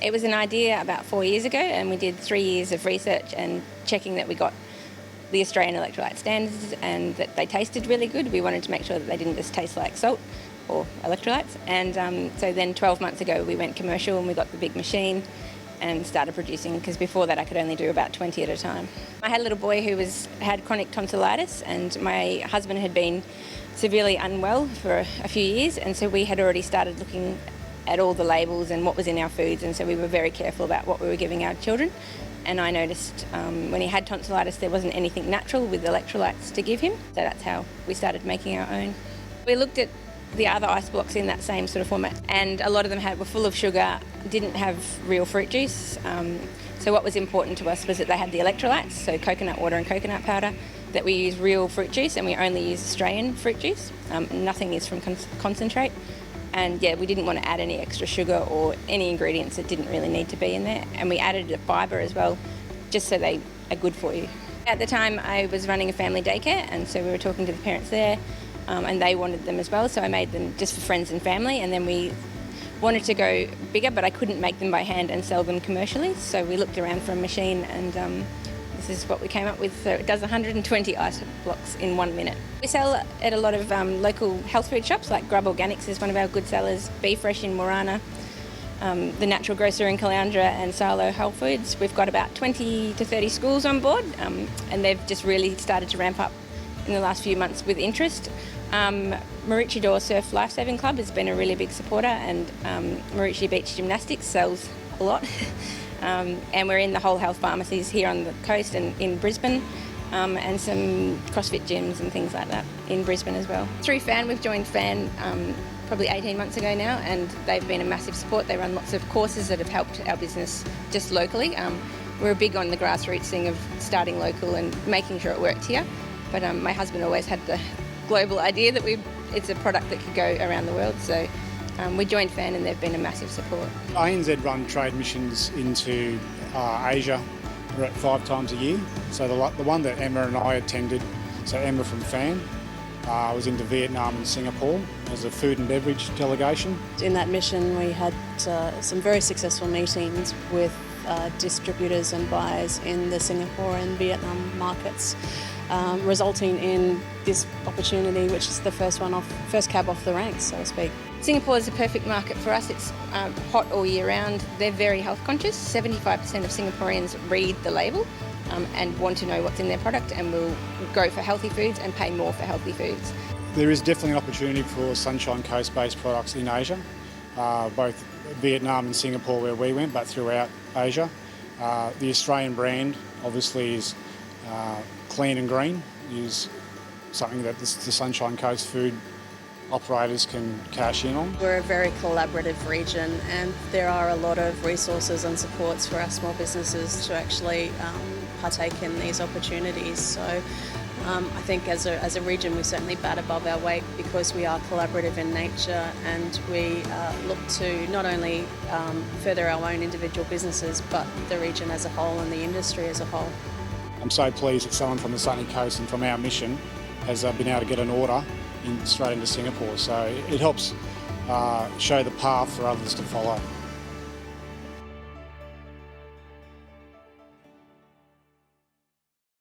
It was an idea about 4 years ago, and we did 3 years of research and checking that we got the Australian electrolyte standards and that they tasted really good. We wanted to make sure that they didn't just taste like salt or electrolytes. And so then 12 months ago we went commercial and we got the big machine and started producing, because before that I could only do about 20 at a time. I had a little boy who had chronic tonsillitis, and my husband had been severely unwell for a few years, and so we had already started looking at all the labels and what was in our foods, and so we were very careful about what we were giving our children. And I noticed when he had tonsillitis there wasn't anything natural with electrolytes to give him, so that's how we started making our own. We looked at the other ice blocks in that same sort of format, and a lot of them were full of sugar, didn't have real fruit juice. So what was important to us was that they had the electrolytes, so coconut water and coconut powder, that we use real fruit juice, and we only use Australian fruit juice. Nothing is from concentrate. And yeah, we didn't want to add any extra sugar or any ingredients that didn't really need to be in there. And we added the fibre as well, just so they are good for you. At the time I was running a family daycare, and so we were talking to the parents there, and they wanted them as well, so I made them just for friends and family. And then we wanted to go bigger, but I couldn't make them by hand and sell them commercially, so we looked around for a machine, and this is what we came up with. So it does 120 ice blocks in 1 minute. We sell at a lot of local health food shops, like Grub Organics is one of our good sellers, Be Fresh in Morana, the Natural Grocer in Caloundra, and Silo Health Foods. We've got about 20 to 30 schools on board, and they've just really started to ramp up in the last few months with interest. Maroochydore Surf Lifesaving Club has been a really big supporter, and Maroochydore Beach Gymnastics sells a lot. And we're in the whole health pharmacies here on the coast and in Brisbane, and some CrossFit gyms and things like that in Brisbane as well. Through FAN, we've joined FAN probably 18 months ago now, and they've been a massive support. They run lots of courses that have helped our business just locally. We're big on the grassroots thing of starting local and making sure it worked here, but my husband always had the global idea that it's a product that could go around the world, so we joined FAN and they've been a massive support. ANZ run trade missions into Asia 5 times a year. So the one that Emma and I attended, so Emma from FAN, was into Vietnam and Singapore as a food and beverage delegation. In that mission we had some very successful meetings with distributors and buyers in the Singapore and Vietnam markets, resulting in this opportunity, which is the first cab off the ranks, so to speak. Singapore is a perfect market for us. It's hot all year round. They're very health conscious. 75% of Singaporeans read the label and want to know what's in their product, and will go for healthy foods and pay more for healthy foods. There is definitely an opportunity for Sunshine Coast-based products in Asia, both Vietnam and Singapore where we went, but throughout Asia. The Australian brand obviously is clean and green, is something that the Sunshine Coast food operators can cash in on. We're a very collaborative region, and there are a lot of resources and supports for our small businesses to actually partake in these opportunities. So I think as a region we certainly bat above our weight, because we are collaborative in nature, and we look to not only further our own individual businesses, but the region as a whole and the industry as a whole. I'm so pleased that someone from the sunny coast and from our mission has been able to get an order straight into Singapore, so it helps show the path for others to follow.